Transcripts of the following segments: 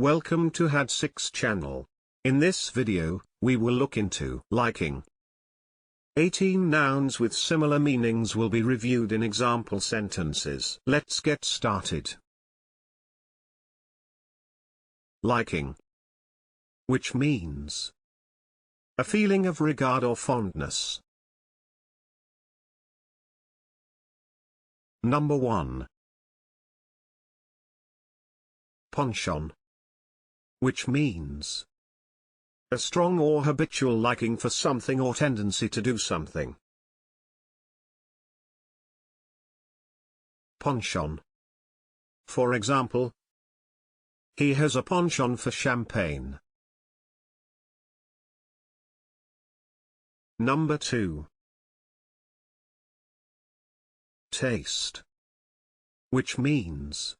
Welcome to Had6 channel. In this video, we will look into liking. 18 nouns with similar meanings will be reviewed in example sentences. Let's get started. Liking, which means a feeling of regard or fondness. Number 1. Penchant, which means a strong or habitual liking for something or tendency to do something. Penchant. For example, he has a penchant for champagne. Number 2. Taste, which means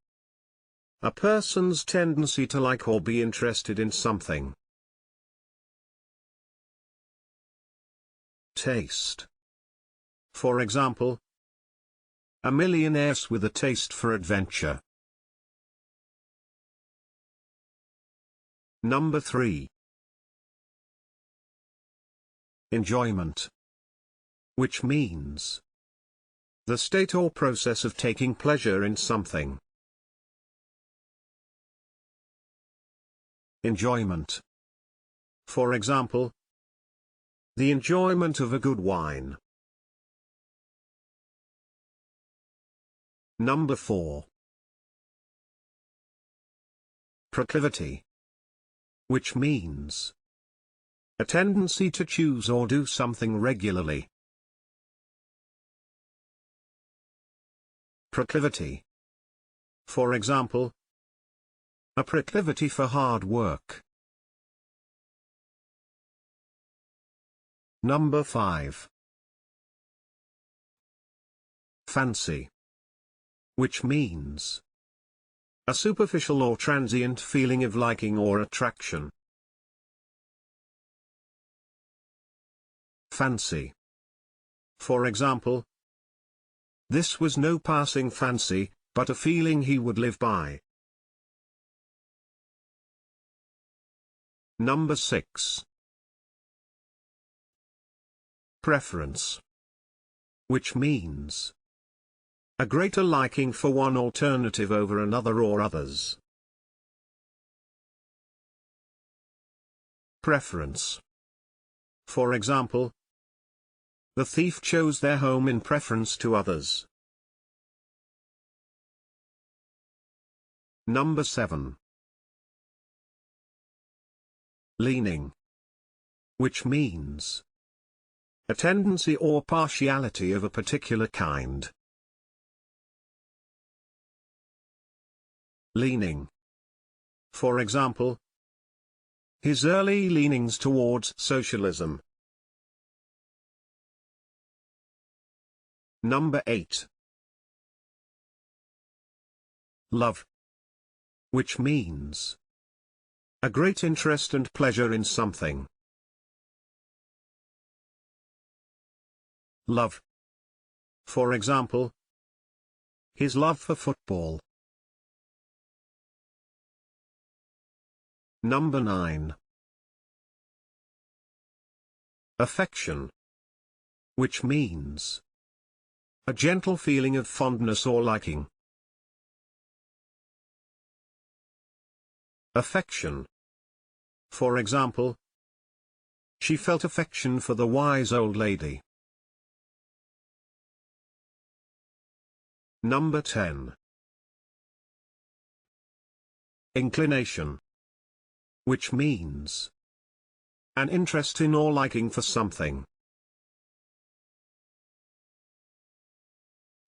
a person's tendency to like or be interested in something. Taste. For example, a millionaire with a taste for adventure. Number 3. Enjoyment, which means the state or process of taking pleasure in something. Enjoyment. For example, the enjoyment of a good wine. Number 4. Proclivity, which means a tendency to choose or do something regularly. Proclivity. For example, a proclivity for hard work. Number 5. Fancy, which means a superficial or transient feeling of liking or attraction. Fancy. For example, this was no passing fancy, but a feeling he would live by. Number 6. Preference, which means a greater liking for one alternative over another or others. Preference. For example, the thief chose their home in preference to others. Number 7. Leaning, which means a tendency or partiality of a particular kind. Leaning. For example, his early leanings towards socialism. Number 8. Love, which means a great interest and pleasure in something. Love. For example, his love for football. Number 9. Affection, which means a gentle feeling of fondness or liking. Affection. For example, she felt affection for the wise old lady. Number 10. Inclination, which means an interest in or liking for something.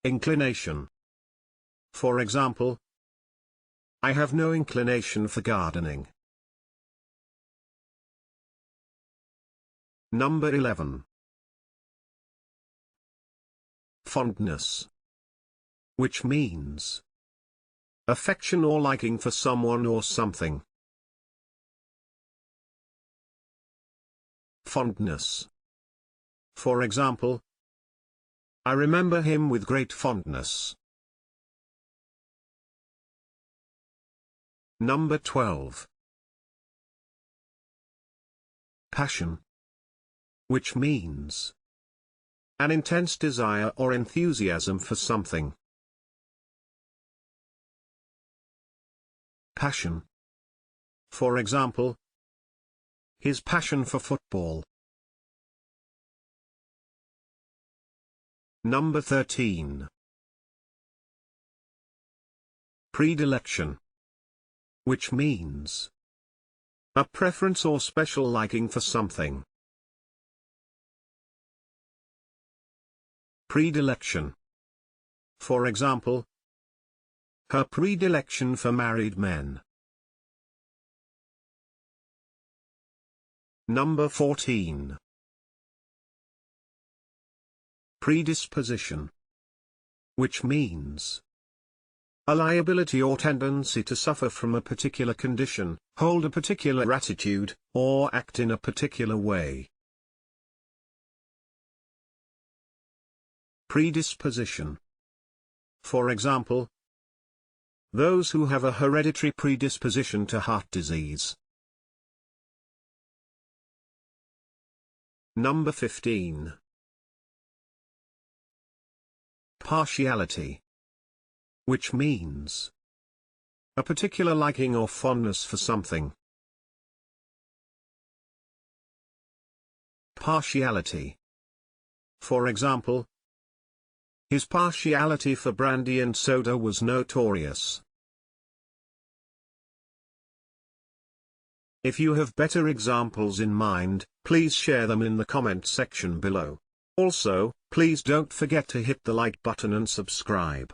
Inclination. For example, I have no inclination for gardening. Number 11. Fondness, which means affection or liking for someone or something. Fondness. For example, I remember him with great fondness. Number 12. Passion. Which means an intense desire or enthusiasm for something. Passion. For example, his passion for football. Number 13. Predilection. Which means a preference or special liking for something. Predilection. For example, her predilection for married men. Number 14. Predisposition. Which means a liability or tendency to suffer from a particular condition, hold a particular attitude, or act in a particular way. Predisposition. For example, those who have a hereditary predisposition to heart disease. Number 15. Partiality. Which means a particular liking or fondness for something. Partiality. For example, his partiality for brandy and soda was notorious. If you have better examples in mind, please share them in the comment section below. Also, please don't forget to hit the like button and subscribe.